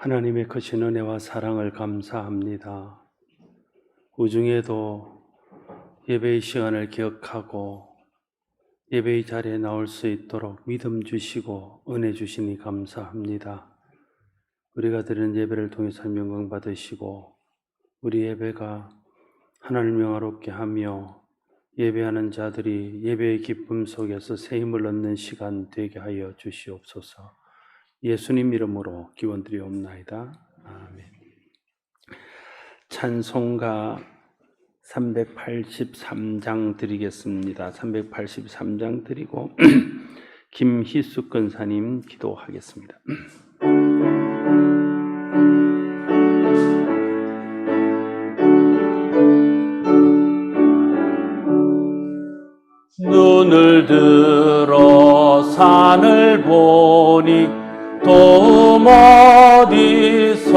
하나님의 크신 은혜와 사랑을 감사합니다. 우중에도 예배의 시간을 기억하고 예배의 자리에 나올 수 있도록 믿음 주시고 은혜 주시니 감사합니다. 우리가 드리는 예배를 통해서 영광 받으시고 우리 예배가 하나님을 명화롭게 하며 예배하는 자들이 예배의 기쁨 속에서 새 힘을 얻는 시간 되게 하여 주시옵소서. 예수님 이름으로 기원드리옵나이다. 아멘. 찬송가 383장 드리겠습니다. 383장 드리고 김희숙 권사님 기도하겠습니다. 눈을 들어 산을 보니 도움 어디서나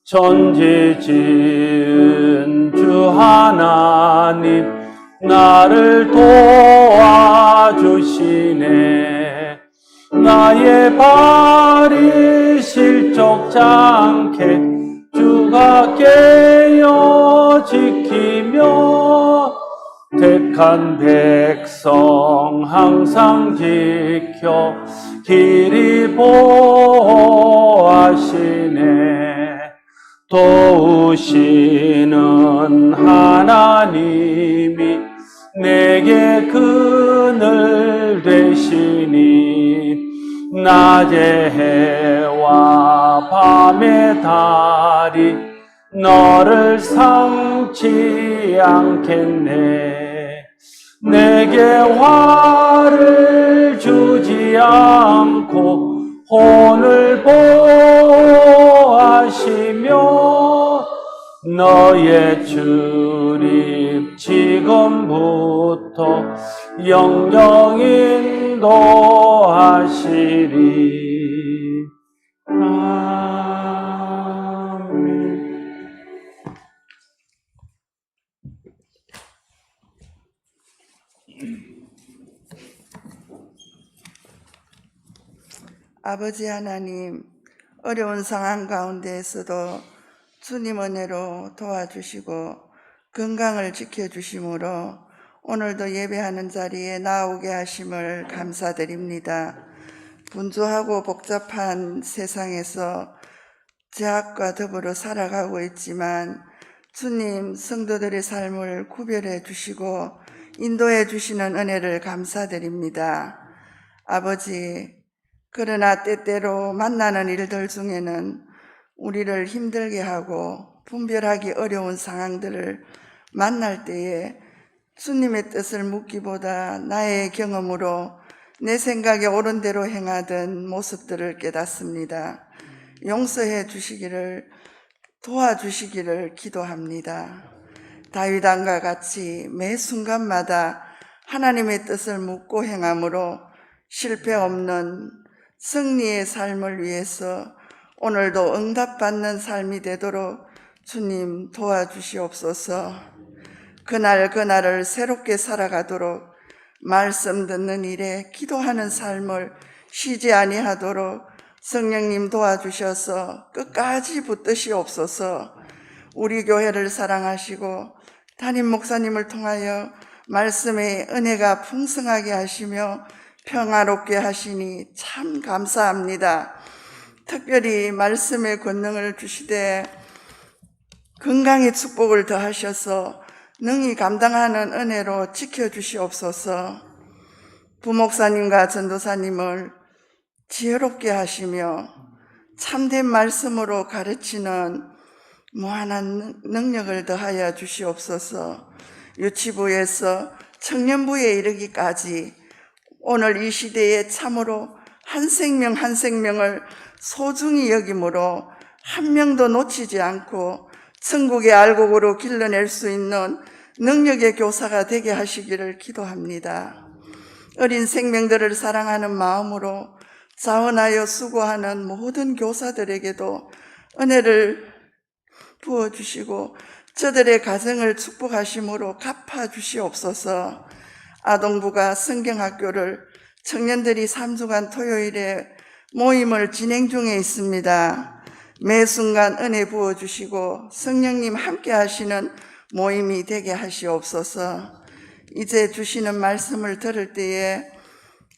천지 지은 주 하나님 나를 도와주시네. 나의 발이 실족지 않게 주가 깨어 지키며 택한 백성 항상 지켜 길이 보호하시네. 도우시는 하나님이 내게 그늘 되시니 낮의 해와 밤의 달이 너를 상치 않겠네. 내게 화를 주지 않고 혼을 보호하시며 너의 출입 지금부터 영영 인도하시리. 아버지 하나님, 어려운 상황 가운데에서도 주님 은혜로 도와주시고 건강을 지켜주심으로 오늘도 예배하는 자리에 나오게 하심을 감사드립니다. 분주하고 복잡한 세상에서 죄악과 더불어 살아가고 있지만 주님 성도들의 삶을 구별해 주시고 인도해 주시는 은혜를 감사드립니다. 아버지, 그러나 때때로 만나는 일들 중에는 우리를 힘들게 하고 분별하기 어려운 상황들을 만날 때에 주님의 뜻을 묻기보다 나의 경험으로 내 생각에 옳은 대로 행하던 모습들을 깨닫습니다. 용서해 주시기를, 도와주시기를 기도합니다. 다윗 왕과 같이 매 순간마다 하나님의 뜻을 묻고 행함으로 실패 없는 승리의 삶을 위해서 오늘도 응답받는 삶이 되도록 주님 도와주시옵소서. 그날을 새롭게 살아가도록 말씀 듣는 일에 기도하는 삶을 쉬지 아니하도록 성령님 도와주셔서 끝까지 붙드시옵소서. 우리 교회를 사랑하시고 담임 목사님을 통하여 말씀의 은혜가 풍성하게 하시며 평화롭게 하시니 참 감사합니다. 특별히 말씀의 권능을 주시되 건강의 축복을 더하셔서 능히 감당하는 은혜로 지켜주시옵소서. 부목사님과 전도사님을 지혜롭게 하시며 참된 말씀으로 가르치는 무한한 능력을 더하여 주시옵소서. 유치부에서 청년부에 이르기까지 오늘 이 시대에 참으로 한 생명 한 생명을 소중히 여김으로 한 명도 놓치지 않고 천국의 알곡으로 길러낼 수 있는 능력의 교사가 되게 하시기를 기도합니다. 어린 생명들을 사랑하는 마음으로 자원하여 수고하는 모든 교사들에게도 은혜를 부어주시고 저들의 가정을 축복하심으로 갚아주시옵소서. 아동부가 성경학교를 청년들이 3주간 토요일에 모임을 진행 중에 있습니다. 매 순간 은혜 부어주시고 성령님 함께 하시는 모임이 되게 하시옵소서. 이제 주시는 말씀을 들을 때에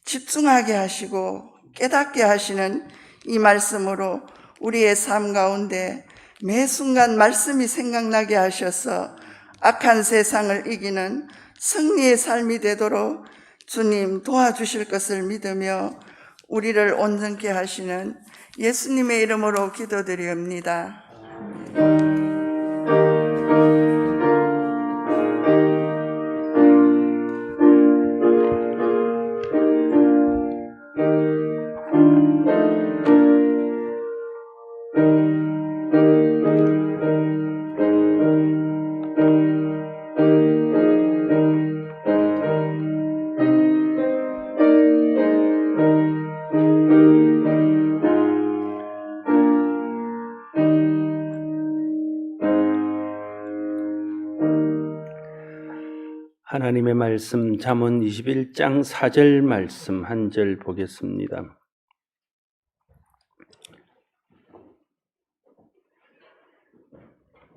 집중하게 하시고 깨닫게 하시는 이 말씀으로 우리의 삶 가운데 매 순간 말씀이 생각나게 하셔서 악한 세상을 이기는 승리의 삶이 되도록 주님 도와주실 것을 믿으며 우리를 온전케 하시는 예수님의 이름으로 기도드립니다. 하나님의 말씀 잠언 21장 4절 말씀 한 절 보겠습니다.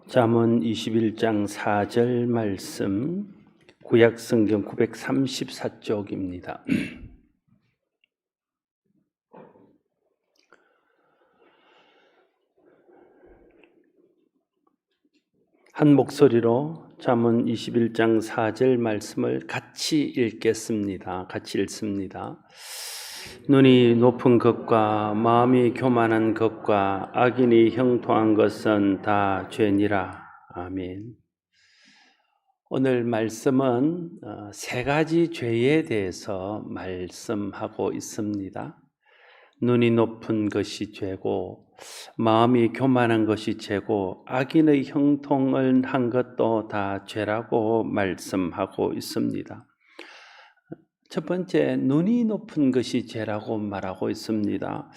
잠언 21장 4절 말씀 구약성경 934쪽입니다. 한 목소리로 잠언 21장 4절 말씀을 같이 읽겠습니다. 같이 읽습니다. 눈이 높은 것과 마음이 교만한 것과 악인이 형통한 것은 다 죄니라. 아멘. 오늘 말씀은 세 가지 죄에 대해서 말씀하고 있습니다. 눈이 높은 것이 죄고, 마음이 교만한 것이 죄고, 악인의 형통을 한 것도 다 죄라고 말씀하고 있습니다. 첫 번째, 눈이 높은 것이 죄라고 말하고 있습니다.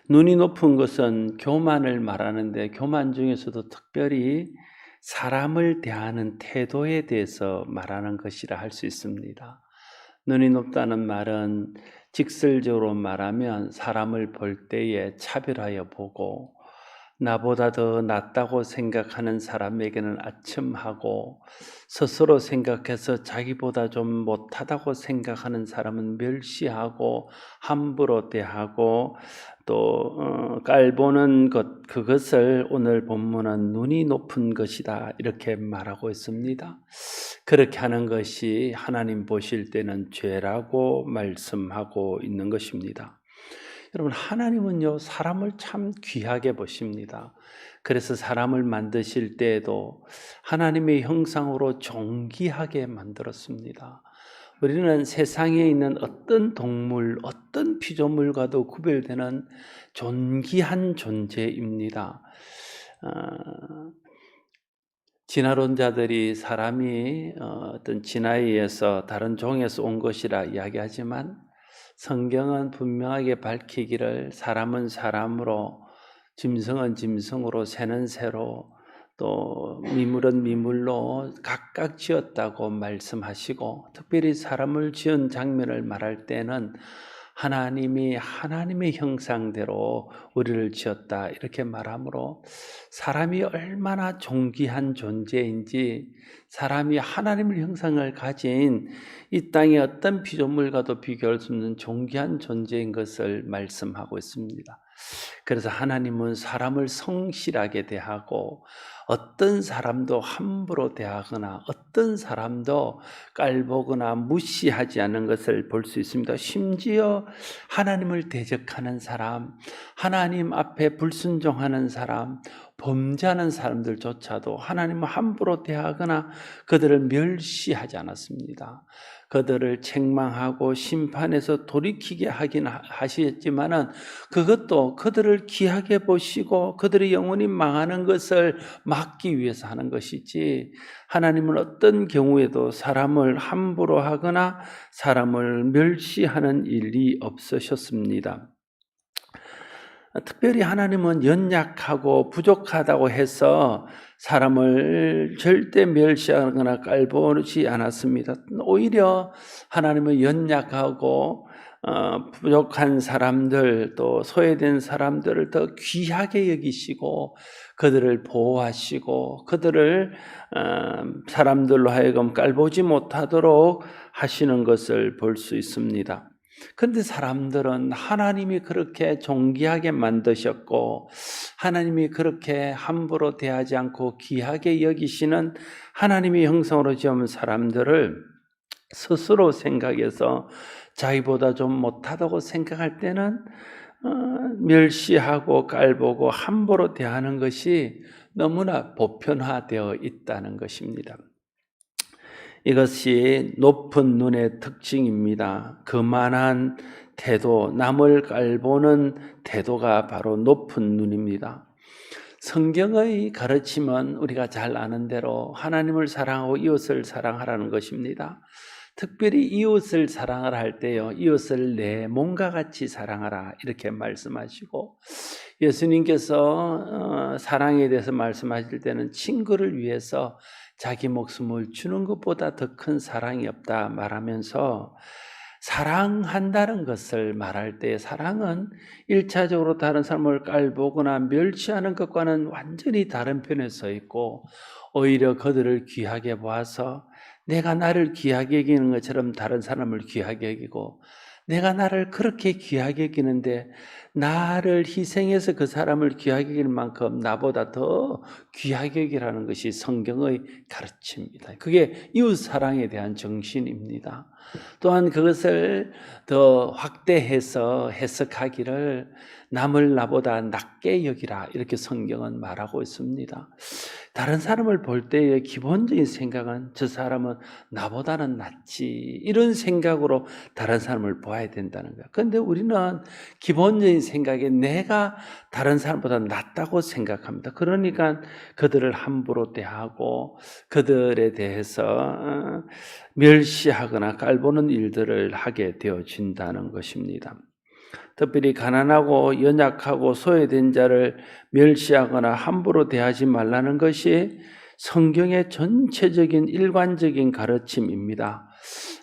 눈이 높은 것은 교만을 말하는데, 교만 중에서도 특별히 사람을 대하는 태도에 대해서 말하는 것이라 할 수 있습니다. 눈이 높다는 말은 직설적으로 말하면 사람을 볼 때에 차별하여 보고, 나보다 더 낫다고 생각하는 사람에게는 아첨하고, 스스로 생각해서 자기보다 좀 못하다고 생각하는 사람은 멸시하고 함부로 대하고 또 깔보는 것, 그것을 오늘 본문은 눈이 높은 것이다 이렇게 말하고 있습니다. 그렇게 하는 것이 하나님 보실 때는 죄라고 말씀하고 있는 것입니다. 여러분, 하나님은요 사람을 참 귀하게 보십니다. 그래서 사람을 만드실 때에도 하나님의 형상으로 존귀하게 만들었습니다. 우리는 세상에 있는 어떤 동물, 어떤 피조물과도 구별되는 존귀한 존재입니다. 진화론자들이 사람이 어떤 진화에 의해서 다른 종에서 온 것이라 이야기하지만 성경은 분명하게 밝히기를 사람은 사람으로, 짐승은 짐승으로, 새는 새로, 또 미물은 미물로 각각 지었다고 말씀하시고, 특별히 사람을 지은 장면을 말할 때는 하나님이 하나님의 형상대로 우리를 지었다 이렇게 말하므로 사람이 얼마나 존귀한 존재인지, 사람이 하나님의 형상을 가진 이 땅의 어떤 피조물과도 비교할 수 없는 존귀한 존재인 것을 말씀하고 있습니다. 그래서 하나님은 사람을 성실하게 대하고, 어떤 사람도 함부로 대하거나 어떤 사람도 깔보거나 무시하지 않는 것을 볼 수 있습니다. 심지어 하나님을 대적하는 사람, 하나님 앞에 불순종하는 사람, 범죄하는 사람들조차도 하나님을 함부로 대하거나 그들을 멸시하지 않았습니다. 그들을 책망하고 심판해서 돌이키게 하긴 하셨지만은 그것도 그들을 귀하게 보시고 그들의 영혼이 망하는 것을 막기 위해서 하는 것이지, 하나님은 어떤 경우에도 사람을 함부로 하거나 사람을 멸시하는 일이 없으셨습니다. 특별히 하나님은 연약하고 부족하다고 해서 사람을 절대 멸시하거나 깔보지 않았습니다. 오히려 하나님은 연약하고 부족한 사람들 또 소외된 사람들을 더 귀하게 여기시고 그들을 보호하시고 그들을 사람들로 하여금 깔보지 못하도록 하시는 것을 볼 수 있습니다. 그런데 사람들은 하나님이 그렇게 존귀하게 만드셨고 하나님이 그렇게 함부로 대하지 않고 귀하게 여기시는 하나님의 형상으로 지은 사람들을 스스로 생각해서 자기보다 좀 못하다고 생각할 때는 멸시하고 깔보고 함부로 대하는 것이 너무나 보편화되어 있다는 것입니다. 이것이 높은 눈의 특징입니다. 그만한 태도, 남을 깔보는 태도가 바로 높은 눈입니다. 성경의 가르침은 우리가 잘 아는 대로 하나님을 사랑하고 이웃을 사랑하라는 것입니다. 특별히 이웃을 사랑하라 할 때요, 이웃을 내 몸과 같이 사랑하라 이렇게 말씀하시고, 예수님께서 사랑에 대해서 말씀하실 때는 친구를 위해서 자기 목숨을 주는 것보다 더 큰 사랑이 없다 말하면서, 사랑한다는 것을 말할 때 사랑은 1차적으로 다른 사람을 깔보거나 멸시하는 것과는 완전히 다른 편에 서 있고, 오히려 그들을 귀하게 보아서 내가 나를 귀하게 여기는 것처럼 다른 사람을 귀하게 여기고, 내가 나를 그렇게 귀하게 여기는데 나를 희생해서 그 사람을 귀하게 여기는 만큼 나보다 더 귀하게 여기라는 것이 성경의 가르침입니다. 그게 이웃사랑에 대한 정신입니다. 또한 그것을 더 확대해서 해석하기를 남을 나보다 낮게 여기라 이렇게 성경은 말하고 있습니다. 다른 사람을 볼 때의 기본적인 생각은 저 사람은 나보다는 낫지 이런 생각으로 다른 사람을 봐야 된다는 거예요. 그런데 우리는 기본적인 생각에 내가 다른 사람보다 낫다고 생각합니다. 그러니까 그들을 함부로 대하고 그들에 대해서 멸시하거나 깔보는 일들을 하게 되어진다는 것입니다. 특별히 가난하고 연약하고 소외된 자를 멸시하거나 함부로 대하지 말라는 것이 성경의 전체적인 일관적인 가르침입니다.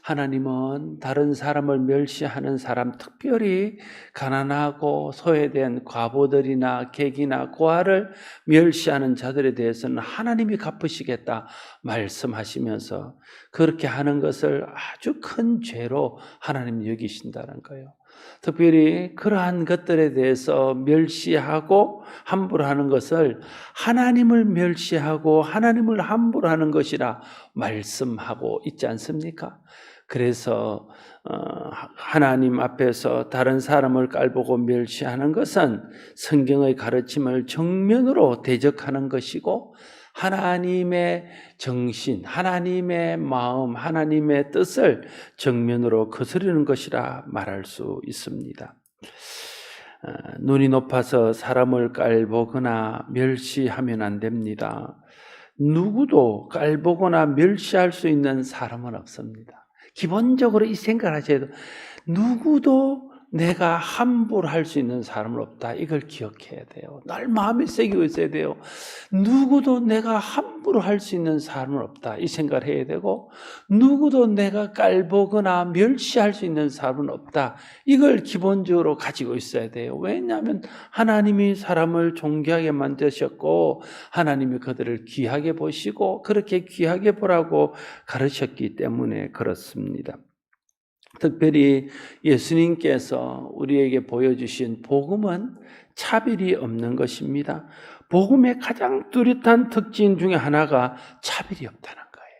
하나님은 다른 사람을 멸시하는 사람, 특별히 가난하고 소외된 과부들이나 객이나 고아를 멸시하는 자들에 대해서는 하나님이 갚으시겠다 말씀하시면서 그렇게 하는 것을 아주 큰 죄로 하나님이 여기신다는 거예요. 특별히 그러한 것들에 대해서 멸시하고 함부로 하는 것을 하나님을 멸시하고 하나님을 함부로 하는 것이라 말씀하고 있지 않습니까? 그래서 하나님 앞에서 다른 사람을 깔보고 멸시하는 것은 성경의 가르침을 정면으로 대적하는 것이고 하나님의 정신, 하나님의 마음, 하나님의 뜻을 정면으로 거스르는 것이라 말할 수 있습니다. 눈이 높아서 사람을 깔보거나 멸시하면 안 됩니다. 누구도 깔보거나 멸시할 수 있는 사람은 없습니다. 기본적으로 이 생각을 하셔야 돼요. 누구도 내가 함부로 할 수 있는 사람은 없다. 이걸 기억해야 돼요. 날 마음에 새기고 있어야 돼요. 누구도 내가 함부로 할 수 있는 사람은 없다. 이 생각을 해야 되고, 누구도 내가 깔보거나 멸시할 수 있는 사람은 없다. 이걸 기본적으로 가지고 있어야 돼요. 왜냐하면 하나님이 사람을 존귀하게 만드셨고 하나님이 그들을 귀하게 보시고 그렇게 귀하게 보라고 가르쳤기 때문에 그렇습니다. 특별히 예수님께서 우리에게 보여주신 복음은 차별이 없는 것입니다. 복음의 가장 뚜렷한 특징 중에 하나가 차별이 없다는 거예요.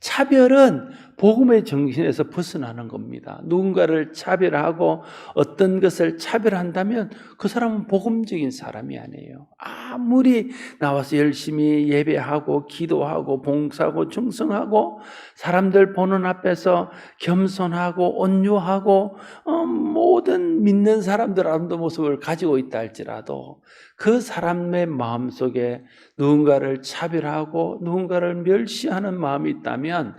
차별은 복음의 정신에서 벗어나는 겁니다. 누군가를 차별하고 어떤 것을 차별한다면 그 사람은 복음적인 사람이 아니에요. 아무리 나와서 열심히 예배하고 기도하고 봉사하고 충성하고 사람들 보는 앞에서 겸손하고 온유하고 모든 믿는 사람들 아름다운 모습을 가지고 있다 할지라도 그 사람의 마음속에 누군가를 차별하고 누군가를 멸시하는 마음이 있다면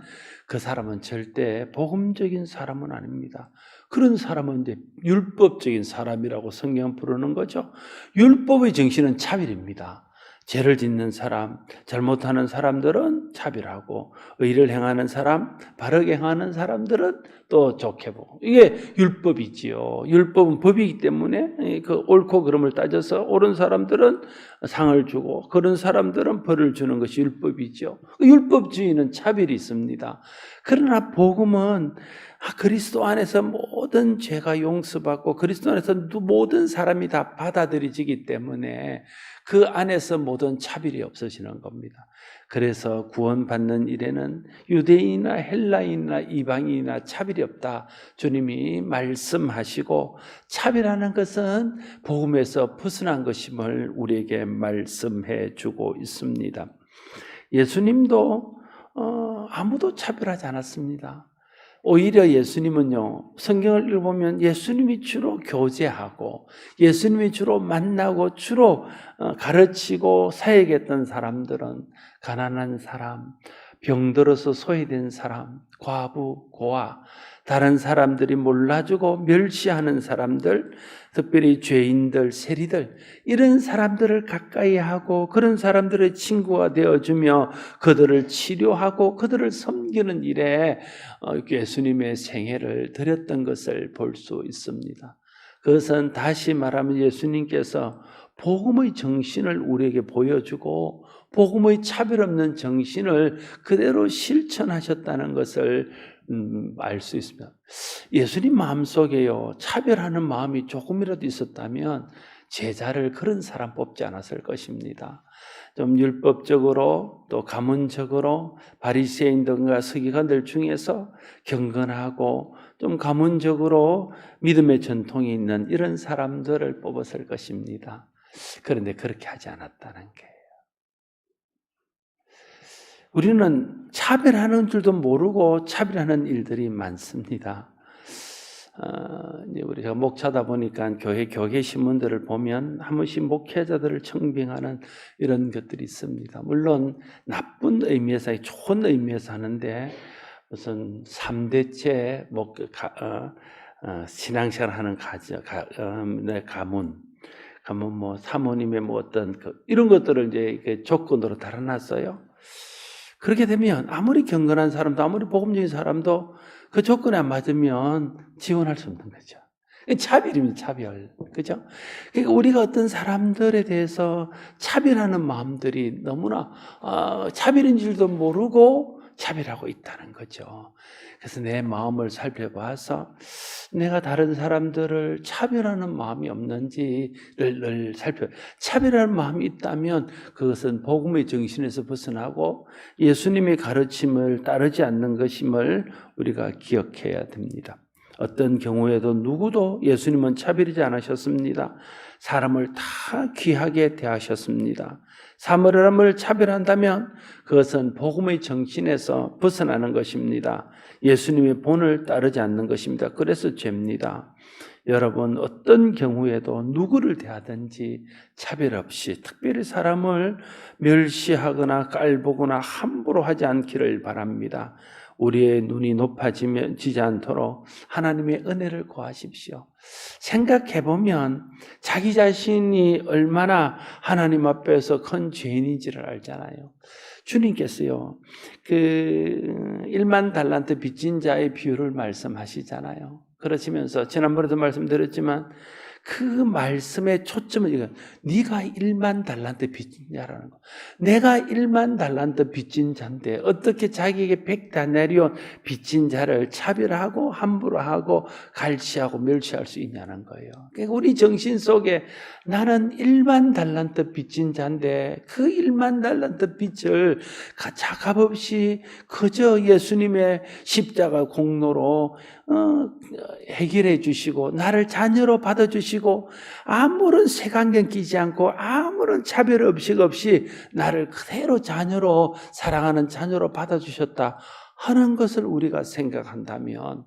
그 사람은 절대 복음적인 사람은 아닙니다. 그런 사람은 이제 율법적인 사람이라고 성경 부르는 거죠. 율법의 정신은 차별입니다. 죄를 짓는 사람, 잘못하는 사람들은 차별하고 의를 행하는 사람, 바르게 행하는 사람들은 또 좋게 보고. 이게 율법이지요. 율법은 법이기 때문에 그 옳고 그름을 따져서 옳은 사람들은 상을 주고 그런 사람들은 벌을 주는 것이 율법이죠. 율법주의는 차별이 있습니다. 그러나 복음은 그리스도 안에서 모든 죄가 용서받고 그리스도 안에서 모든 사람이 다 받아들여지기 때문에 그 안에서 모든 차별이 없어지는 겁니다. 그래서 구원받는 일에는 유대인이나 헬라인이나 이방인이나 차별이 없다. 주님이 말씀하시고 차별하는 것은 복음에서 벗어난 것임을 우리에게 말씀해 주고 있습니다. 예수님도 아무도 차별하지 않았습니다. 오히려 예수님은요, 성경을 읽어보면 예수님이 주로 교제하고 예수님이 주로 만나고 주로 가르치고 사역했던 사람들은 가난한 사람, 병들어서 소외된 사람, 과부, 고아, 다른 사람들이 몰라주고 멸시하는 사람들, 특별히 죄인들, 세리들, 이런 사람들을 가까이 하고 그런 사람들의 친구가 되어주며 그들을 치료하고 그들을 섬기는 일에 예수님의 생애를 드렸던 것을 볼 수 있습니다. 그것은 다시 말하면 예수님께서 복음의 정신을 우리에게 보여주고 복음의 차별 없는 정신을 그대로 실천하셨다는 것을 알 수 있습니다. 예수님 마음속에요, 차별하는 마음이 조금이라도 있었다면 제자를 그런 사람 뽑지 않았을 것입니다. 좀 율법적으로 또 가문적으로 바리새인들과 서기관들 중에서 경건하고 좀 가문적으로 믿음의 전통이 있는 이런 사람들을 뽑았을 것입니다. 그런데 그렇게 하지 않았다는 거예요. 우리는 차별하는 줄도 모르고 차별하는 일들이 많습니다. 이제 우리가 목차다 보니까 교회 신문들을 보면 한 번씩 목회자들을 청빙하는 이런 것들이 있습니다. 물론 나쁜 의미에서, 좋은 의미에서 하는데 무슨 3대째 신앙생활 하는 가문 뭐 사모님의 뭐 어떤 이런 것들을 이제 조건으로 달아놨어요. 그렇게 되면 아무리 경건한 사람도 아무리 복음적인 사람도 그 조건에 안 맞으면 지원할 수 없는 거죠. 차별입니다, 차별. 그죠? 그러니까 우리가 어떤 사람들에 대해서 차별하는 마음들이 너무나 차별인 줄도 모르고 차별하고 있다는 거죠. 그래서 내 마음을 살펴봐서 내가 다른 사람들을 차별하는 마음이 없는지를 차별하는 마음이 있다면 그것은 복음의 정신에서 벗어나고 예수님의 가르침을 따르지 않는 것임을 우리가 기억해야 됩니다. 어떤 경우에도 누구도 예수님은 차별하지 않으셨습니다. 사람을 다 귀하게 대하셨습니다. 사람을 차별한다면 그것은 복음의 정신에서 벗어나는 것입니다. 예수님의 본을 따르지 않는 것입니다. 그래서 죄입니다. 여러분, 어떤 경우에도 누구를 대하든지 차별 없이 특별히 사람을 멸시하거나 깔보거나 함부로 하지 않기를 바랍니다. 우리의 눈이 높아지지 않도록 하나님의 은혜를 구하십시오. 생각해보면 자기 자신이 얼마나 하나님 앞에서 큰 죄인인지를 알잖아요. 주님께서요, 그 1만 달란트 빚진 자의 비유를 말씀하시잖아요. 그러시면서 지난번에도 말씀드렸지만 그 말씀의 초점은 이거, 네가 1만 달란트 빚진 자라는 거. 내가 1만 달란트 빚진 자인데 어떻게 자기에게 100다나리온 빚진 자를 차별하고 함부로 하고 갈시하고 멸시할 수 있냐는 거예요. 그러니까 우리 정신 속에 나는 1만 달란트 빚진 자인데 그 1만 달란트 빚을 값없이 그저 예수님의 십자가 공로로 해결해 주시고 나를 자녀로 받아주시고 아무런 색안경 끼지 않고 아무런 차별 없이 나를 그대로 자녀로 사랑하는 자녀로 받아주셨다 하는 것을 우리가 생각한다면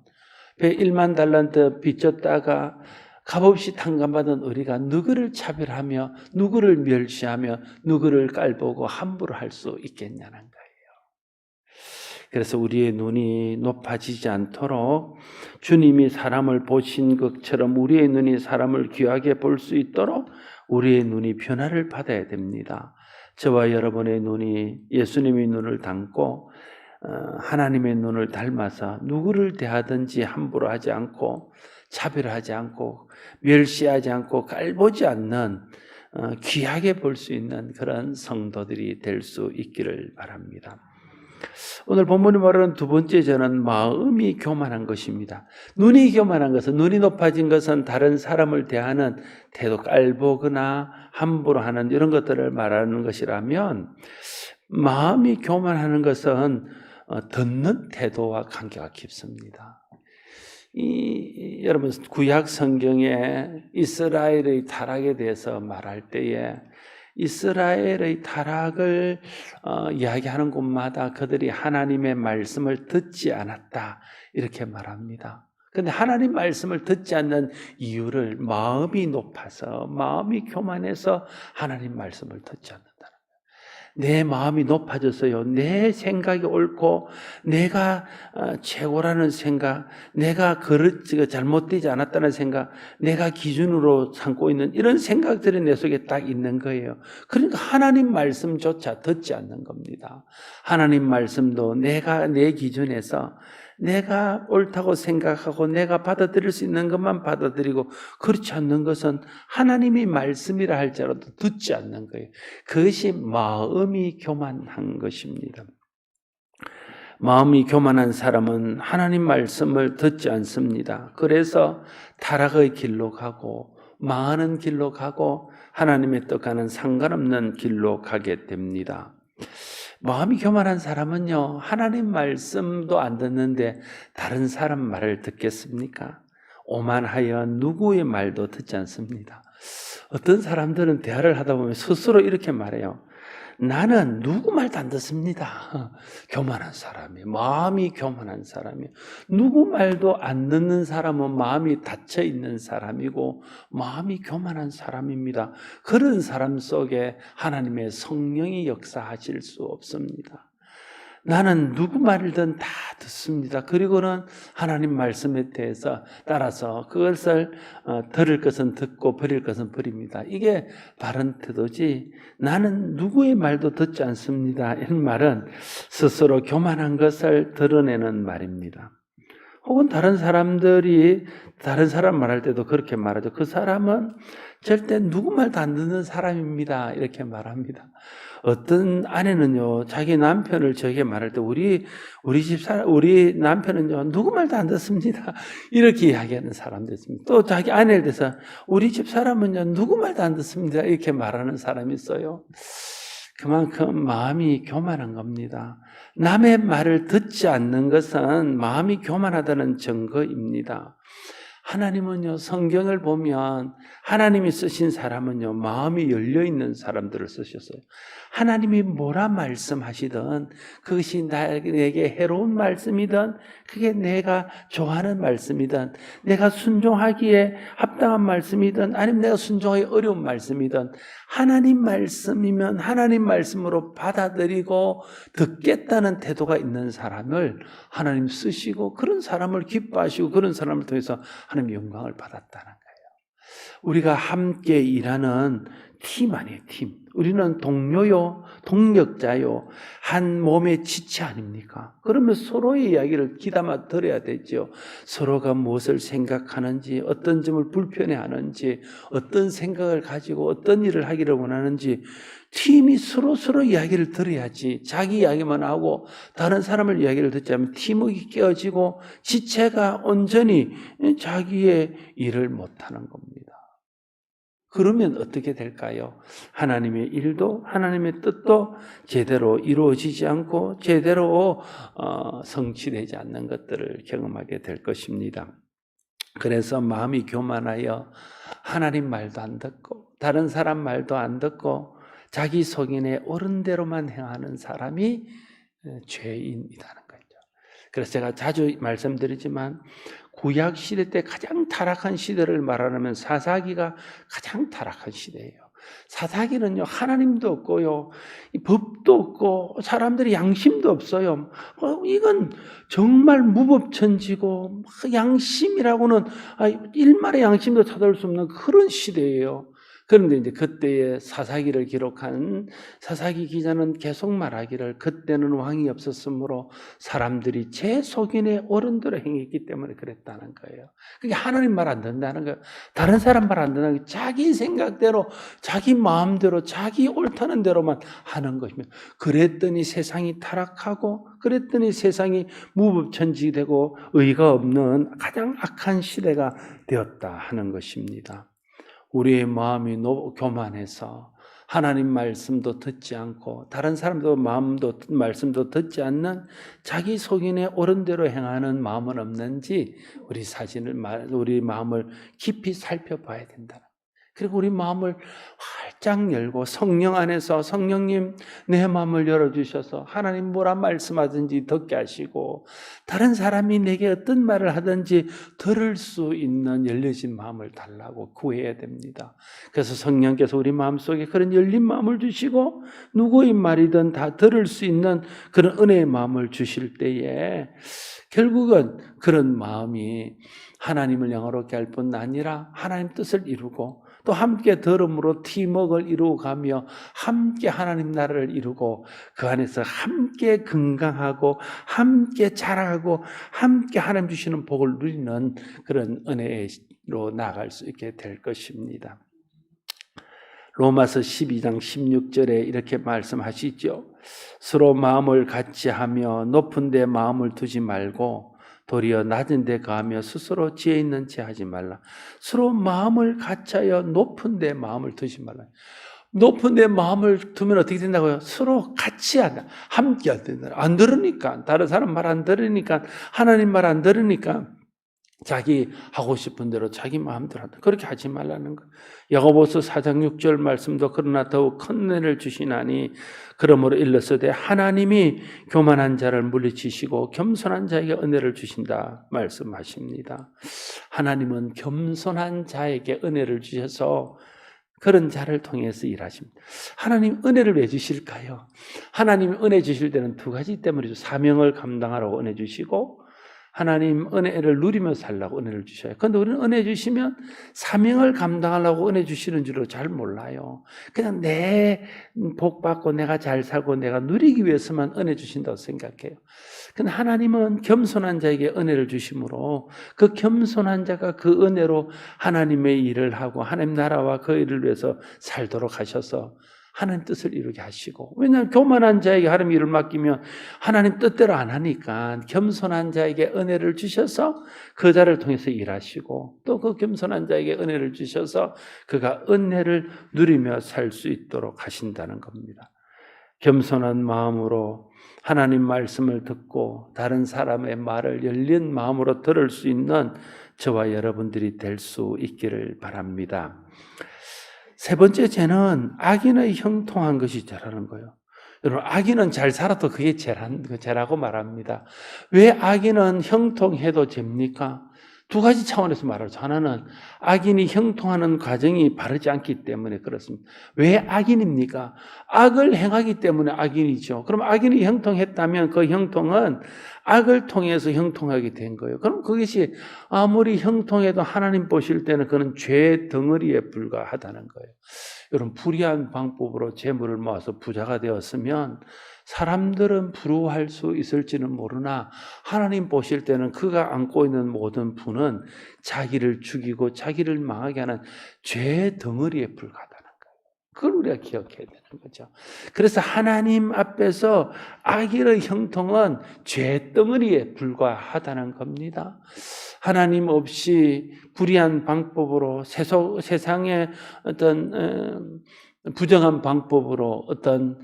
1만 달란트 빚졌다가 값없이 탕감받은 우리가 누구를 차별하며 누구를 멸시하며 누구를 깔보고 함부로 할 수 있겠냐는 거예요. 그래서 우리의 눈이 높아지지 않도록 주님이 사람을 보신 것처럼 우리의 눈이 사람을 귀하게 볼 수 있도록 우리의 눈이 변화를 받아야 됩니다. 저와 여러분의 눈이 예수님의 눈을 닮고 하나님의 눈을 닮아서 누구를 대하든지 함부로 하지 않고 차별하지 않고 멸시하지 않고 깔보지 않는 귀하게 볼 수 있는 그런 성도들이 될 수 있기를 바랍니다. 오늘 본문이 말하는 두 번째 저는 마음이 교만한 것입니다. 눈이 교만한 것은, 눈이 높아진 것은 다른 사람을 대하는 태도, 깔보거나 함부로 하는 이런 것들을 말하는 것이라면, 마음이 교만하는 것은 듣는 태도와 관계가 깊습니다. 여러분, 구약 성경에 이스라엘의 타락에 대해서 말할 때에 이스라엘의 타락을 이야기하는 곳마다 그들이 하나님의 말씀을 듣지 않았다 이렇게 말합니다. 그런데 하나님 말씀을 듣지 않는 이유를 마음이 높아서, 마음이 교만해서 하나님 말씀을 듣지 않는다는 거예요. 내 마음이 높아져서요, 내 생각이 옳고 내가 최고라는 생각, 내가 잘못되지 않았다는 생각, 내가 기준으로 삼고 있는 이런 생각들이 내 속에 딱 있는 거예요. 그러니까 하나님 말씀조차 듣지 않는 겁니다. 하나님 말씀도 내가 내 기준에서 내가 옳다고 생각하고 내가 받아들일 수 있는 것만 받아들이고, 그렇지 않는 것은 하나님이 말씀이라 할지라도 듣지 않는 거예요. 그것이 마음이 교만한 것입니다. 마음이 교만한 사람은 하나님 말씀을 듣지 않습니다. 그래서 타락의 길로 가고 망하는 길로 가고 하나님의 뜻과는 상관없는 길로 가게 됩니다. 마음이 교만한 사람은요, 하나님 말씀도 안 듣는데 다른 사람 말을 듣겠습니까? 오만하여 누구의 말도 듣지 않습니다. 어떤 사람들은 대화를 하다 보면 스스로 이렇게 말해요. 나는 누구 말도 안 듣습니다. 교만한 사람이에요. 마음이 교만한 사람이에요. 누구 말도 안 듣는 사람은 마음이 닫혀 있는 사람이고 마음이 교만한 사람입니다. 그런 사람 속에 하나님의 성령이 역사하실 수 없습니다. 나는 누구 말이든 다 듣습니다. 그리고는 하나님 말씀에 대해서 따라서 그것을 들을 것은 듣고 버릴 것은 버립니다. 이게 바른 태도지, 나는 누구의 말도 듣지 않습니다, 이런 말은 스스로 교만한 것을 드러내는 말입니다. 혹은 다른 사람들이 다른 사람 말할 때도 그렇게 말하죠. 그 사람은 절대 누구 말도 안 듣는 사람입니다, 이렇게 말합니다. 어떤 아내는요, 자기 남편을 저에게 말할 때 우리 남편은요 누구 말도 안 듣습니다, 이렇게 이야기하는 사람도 있습니다. 또 자기 아내에 대해서 우리 집 사람은요 누구 말도 안 듣습니다, 이렇게 말하는 사람이 있어요. 그만큼 마음이 교만한 겁니다. 남의 말을 듣지 않는 것은 마음이 교만하다는 증거입니다. 하나님은요, 성경을 보면 하나님이 쓰신 사람은요, 마음이 열려있는 사람들을 쓰셨어요. 하나님이 뭐라 말씀하시든 그것이 나에게 해로운 말씀이든 그게 내가 좋아하는 말씀이든 내가 순종하기에 합당한 말씀이든 아니면 내가 순종하기 어려운 말씀이든 하나님 말씀이면 하나님 말씀으로 받아들이고 듣겠다는 태도가 있는 사람을 하나님 쓰시고 그런 사람을 기뻐하시고 그런 사람을 통해서 하나님 영광을 받았다는 거예요. 우리가 함께 일하는 팀 아니에요, 팀. 우리는 동료요, 동력자요, 한 몸의 지체 아닙니까? 그러면 서로의 이야기를 귀담아 들어야 되죠. 서로가 무엇을 생각하는지, 어떤 점을 불편해하는지, 어떤 생각을 가지고 어떤 일을 하기를 원하는지 팀이 서로 이야기를 들어야지. 자기 이야기만 하고 다른 사람을 이야기를 듣지 않으면 팀워크가 깨어지고 지체가 온전히 자기의 일을 못하는 겁니다. 그러면 어떻게 될까요? 하나님의 일도 하나님의 뜻도 제대로 이루어지지 않고 제대로 성취되지 않는 것들을 경험하게 될 것입니다. 그래서 마음이 교만하여 하나님 말도 안 듣고 다른 사람 말도 안 듣고 자기 속인의 옳은 대로만 행하는 사람이 죄인이라는 거죠. 그래서 제가 자주 말씀드리지만 구약 시대 때 가장 타락한 시대를 말하면 사사기가 가장 타락한 시대예요. 사사기는요, 하나님도 없고요, 법도 없고 사람들이 양심도 없어요. 이건 정말 무법천지고 양심이라고는 일말의 양심도 찾아올 수 없는 그런 시대예요. 그런데 이제 그때의 사사기를 기록한 사사기 기자는 계속 말하기를 그때는 왕이 없었으므로 사람들이 제 속인의 어른대로 행했기 때문에 그랬다는 거예요. 그게 하나님 말 안 듣는다는 거예요. 다른 사람 말 안 듣는 거예요. 자기 생각대로, 자기 마음대로, 자기 옳다는 대로만 하는 것이며, 그랬더니 세상이 타락하고, 그랬더니 세상이 무법천지되고 의가 없는 가장 악한 시대가 되었다 하는 것입니다. 우리의 마음이 교만해서 하나님 말씀도 듣지 않고 다른 사람도 말씀도 듣지 않는 자기 속인의 옳은 대로 행하는 마음은 없는지 우리 마음을 깊이 살펴봐야 된다. 그리고 우리 마음을 활짝 열고 성령 안에서 성령님 내 마음을 열어주셔서 하나님 뭐라 말씀하든지 듣게 하시고 다른 사람이 내게 어떤 말을 하든지 들을 수 있는 열려진 마음을 달라고 구해야 됩니다. 그래서 성령께서 우리 마음속에 그런 열린 마음을 주시고 누구의 말이든 다 들을 수 있는 그런 은혜의 마음을 주실 때에 결국은 그런 마음이 하나님을 영화롭게 할 뿐 아니라 하나님 뜻을 이루고 또 함께 들음으로 팀워크를 이루어가며 함께 하나님 나라를 이루고 그 안에서 함께 건강하고 함께 자라고 함께 하나님 주시는 복을 누리는 그런 은혜로 나아갈 수 있게 될 것입니다. 로마서 12장 16절에 이렇게 말씀하시죠. 서로 마음을 같이 하며 높은 데 마음을 두지 말고 도리어 낮은 데 가하며 스스로 지혜 있는 채 하지 말라. 서로 마음을 같이하여 높은 데 마음을 두지 말라. 높은 데 마음을 두면 어떻게 된다고요? 서로 같이 한다. 함께 한다. 안 들으니까, 다른 사람 말 안 들으니까, 하나님 말 안 들으니까 자기 하고 싶은 대로 자기 마음대로 한다. 그렇게 하지 말라는 거. 야고보서 4장 6절 말씀도 그러나 더욱 큰 은혜를 주시나니 그러므로 일렀으되 하나님이 교만한 자를 물리치시고 겸손한 자에게 은혜를 주신다 말씀하십니다. 하나님은 겸손한 자에게 은혜를 주셔서 그런 자를 통해서 일하십니다. 하나님 은혜를 왜 주실까요? 하나님 은혜 주실 때는 두 가지 때문이죠. 사명을 감당하라고 은혜 주시고 하나님 은혜를 누리며 살라고 은혜를 주셔요. 그런데 우리는 은혜 주시면 사명을 감당하려고 은혜 주시는 줄로 잘 몰라요. 그냥 내 복 받고 내가 잘 살고 내가 누리기 위해서만 은혜 주신다고 생각해요. 근데 하나님은 겸손한 자에게 은혜를 주심으로 그 겸손한 자가 그 은혜로 하나님의 일을 하고 하나님 나라와 그 일을 위해서 살도록 하셔서 하나님 뜻을 이루게 하시고, 왜냐하면 교만한 자에게 하나님 일을 맡기면 하나님 뜻대로 안 하니까 겸손한 자에게 은혜를 주셔서 그 자를 통해서 일하시고 또 그 겸손한 자에게 은혜를 주셔서 그가 은혜를 누리며 살 수 있도록 하신다는 겁니다. 겸손한 마음으로 하나님 말씀을 듣고 다른 사람의 말을 열린 마음으로 들을 수 있는 저와 여러분들이 될 수 있기를 바랍니다. 세 번째 죄는 악인의 형통한 것이 죄라는 거예요. 여러분, 악인은 잘 살아도 그게 죄라고 말합니다. 왜 악인은 형통해도 죄입니까? 두 가지 차원에서 말하죠. 하나는 악인이 형통하는 과정이 바르지 않기 때문에 그렇습니다. 왜 악인입니까? 악을 행하기 때문에 악인이죠. 그럼 악인이 형통했다면 그 형통은 악을 통해서 형통하게 된 거예요. 그럼 그것이 아무리 형통해도 하나님 보실 때는 그는 죄 덩어리에 불과하다는 거예요. 여러분, 불의한 방법으로 재물을 모아서 부자가 되었으면 사람들은 부러워할 수 있을지는 모르나 하나님 보실 때는 그가 안고 있는 모든 분은 자기를 죽이고 자기를 망하게 하는 죄 덩어리에 불과하다는 거예요. 그걸 우리가 기억해야 되는 거죠. 그래서 하나님 앞에서 악인의 형통은 죄 덩어리에 불과하다는 겁니다. 하나님 없이 불의한 방법으로 세상의 어떤 부정한 방법으로 어떤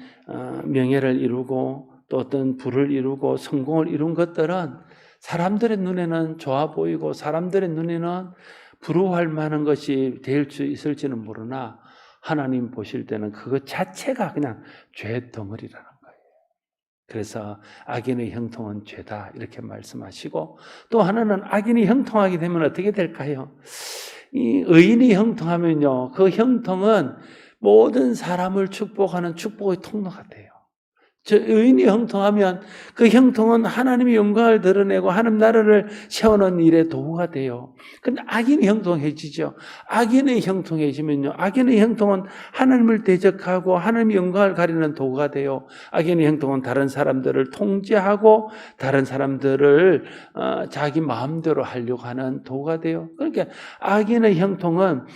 명예를 이루고 또 어떤 부를 이루고 성공을 이룬 것들은 사람들의 눈에는 좋아 보이고 사람들의 눈에는 부러워할 만한 것이 될 수 있을지는 모르나 하나님 보실 때는 그것 자체가 그냥 죄 덩어리라는 거예요. 그래서 악인의 형통은 죄다 이렇게 말씀하시고, 또 하나는 악인이 형통하게 되면 어떻게 될까요? 이 의인이 형통하면요, 그 형통은 모든 사람을 축복하는 축복의 통로가 돼요. 저 의인이 형통하면 그 형통은 하나님의 영광을 드러내고 하나님 나라를 세우는 일에 도구가 돼요. 근데 악인이 형통해지죠. 악인이 형통해지면요, 악인의 형통은 하나님을 대적하고 하나님의 영광을 가리는 도구가 돼요. 악인의 형통은 다른 사람들을 통제하고 다른 사람들을 자기 마음대로 하려고 하는 도구가 돼요. 그러니까 악인의 형통은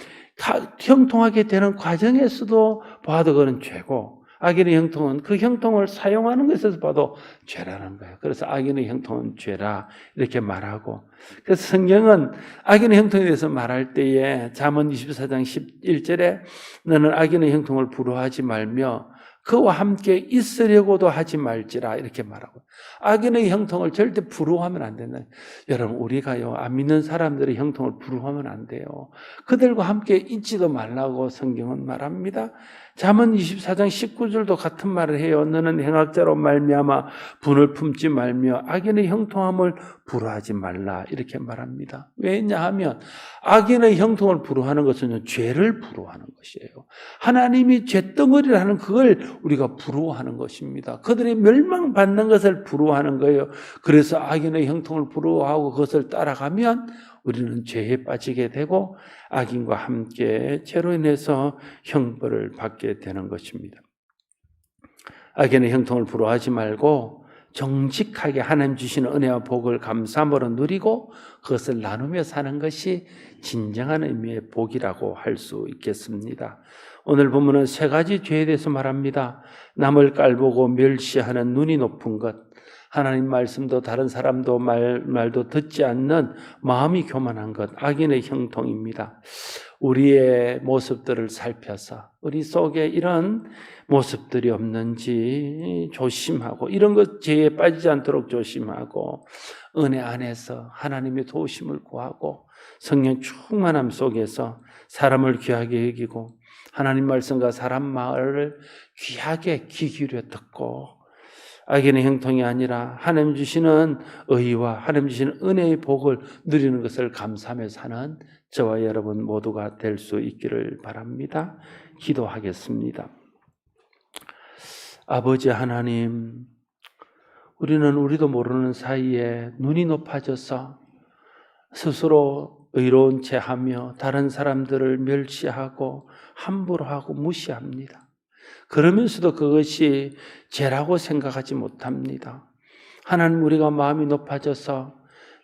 형통하게 되는 과정에서도 봐도 그건 죄고, 악인의 형통은 그 형통을 사용하는 것에서 봐도 죄라는 거예요. 그래서 악인의 형통은 죄라 이렇게 말하고, 그래서 성경은 악인의 형통에 대해서 말할 때에 잠언 24장 11절에 너는 악인의 형통을 부러워하지 말며 그와 함께 있으려고도 하지 말지라 이렇게 말하고, 악인의 형통을 절대 부러워하면 안 된다. 여러분, 우리가요, 안 믿는 사람들의 형통을 부러워하면 안 돼요. 그들과 함께 있지도 말라고 성경은 말합니다. 잠언 24장 19절도 같은 말을 해요. 너는 행악자로 말미암아 분을 품지 말며 악인의 형통함을 부러워하지 말라 이렇게 말합니다. 왜냐하면 악인의 형통을 부러워하는 것은 죄를 부러워하는 것이에요. 하나님이 죄덩어리라는 그걸 우리가 부러워하는 것입니다. 그들이 멸망받는 것을 부러워하는 거예요. 그래서 악인의 형통을 부러워하고 그것을 따라가면 우리는 죄에 빠지게 되고 악인과 함께 죄로 인해서 형벌을 받게 되는 것입니다. 악인의 형통을 부러워하지 말고 정직하게 하나님 주시는 은혜와 복을 감사함으로 누리고 그것을 나누며 사는 것이 진정한 의미의 복이라고 할 수 있겠습니다. 오늘 본문은 세 가지 죄에 대해서 말합니다. 남을 깔보고 멸시하는 눈이 높은 것, 하나님 말씀도 다른 사람도 말도 듣지 않는 마음이 교만한 것, 악인의 형통입니다. 우리의 모습들을 살펴서 우리 속에 이런 모습들이 없는지 조심하고, 이런 것 죄에 빠지지 않도록 조심하고, 은혜 안에서 하나님의 도우심을 구하고 성령 충만함 속에서 사람을 귀하게 여기고 하나님 말씀과 사람 말을 귀하게 귀 기울여 듣고, 악인의 형통이 아니라 하나님 주시는 의와 하나님 주시는 은혜의 복을 누리는 것을 감사하며 사는 저와 여러분 모두가 될 수 있기를 바랍니다. 기도하겠습니다. 아버지 하나님, 우리는 우리도 모르는 사이에 눈이 높아져서 스스로 의로운 채 하며 다른 사람들을 멸시하고 함부로 하고 무시합니다. 그러면서도 그것이 죄라고 생각하지 못합니다. 하나님, 우리가 마음이 높아져서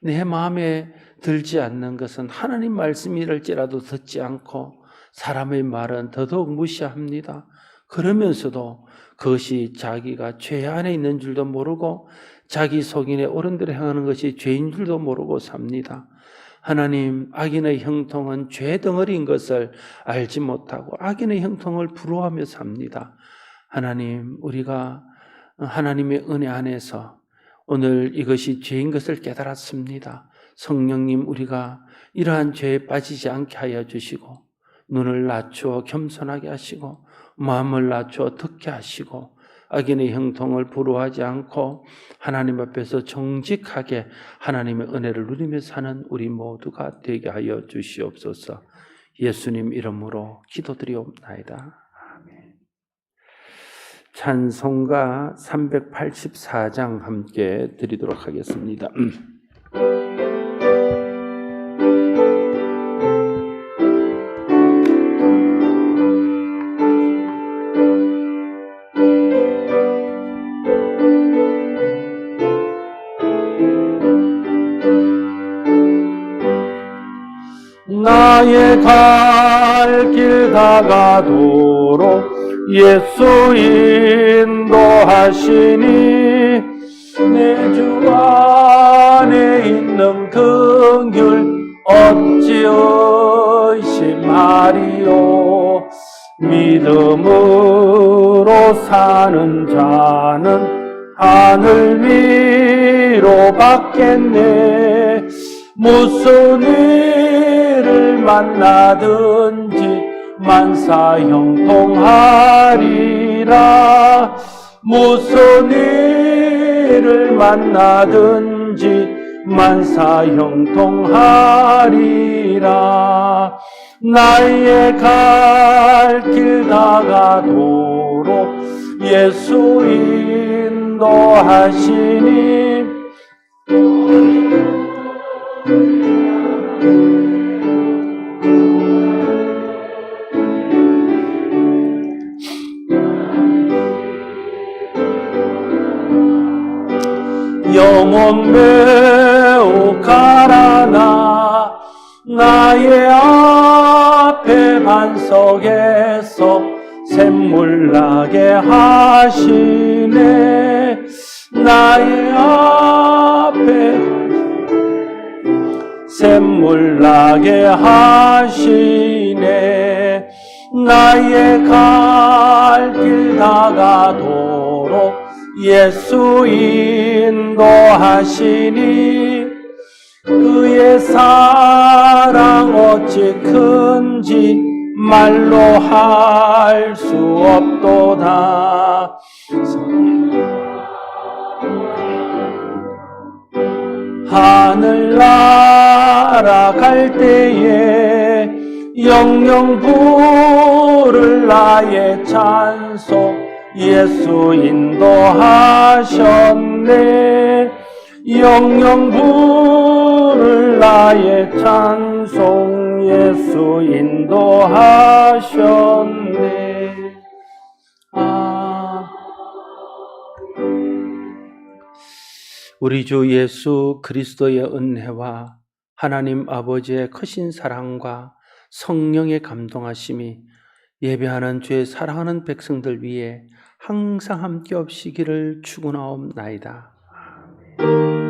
내 마음에 들지 않는 것은 하나님 말씀이랄지라도 듣지 않고 사람의 말은 더더욱 무시합니다. 그러면서도 그것이 자기가 죄 안에 있는 줄도 모르고 자기 속인에 옳은 대로 행하는 것이 죄인 줄도 모르고 삽니다. 하나님, 악인의 형통은 죄 덩어리인 것을 알지 못하고 악인의 형통을 부러워하며 삽니다. 하나님, 우리가 하나님의 은혜 안에서 오늘 이것이 죄인 것을 깨달았습니다. 성령님, 우리가 이러한 죄에 빠지지 않게 하여 주시고 눈을 낮추어 겸손하게 하시고 마음을 낮추어 듣게 하시고 악인의 형통을 부러워하지 않고 하나님 앞에서 정직하게 하나님의 은혜를 누리며 사는 우리 모두가 되게 하여 주시옵소서. 예수님 이름으로 기도드리옵나이다. 아멘. 찬송가 384장 함께 드리도록 하겠습니다. 나의 갈 길 다가도록 예수 인도하시니 내 주 안에 있는 긍휼 어찌 의심하리요. 믿음으로 사는 자는 하늘 위로 받겠네. 무슨 일을 만나든지 만사 형통하리라. 무슨 일을 만나든지 만사 형통하리라. 나의 갈 길 다가도록 예수 인도하시니 영혼 매우 가라나 나의 앞에 반석에서 샘물 나게 하시네. 나의 앞에 샘물 나게 하시네. 나의 갈 길 다가도록 예수 인도하시니 그의 사랑 어찌 큰지 말로 할 수 없도다. 하늘 날아갈 때에 영영 부를 나의 찬송 예수 인도하셨네. 영영 부를 나의 찬송 예수 인도하셨네. 우리 주 예수 그리스도의 은혜와 하나님 아버지의 크신 사랑과 성령의 감동하심이 예배하는 주의 사랑하는 백성들 위에 항상 함께 없이기를 축원하옵나이다. 아멘.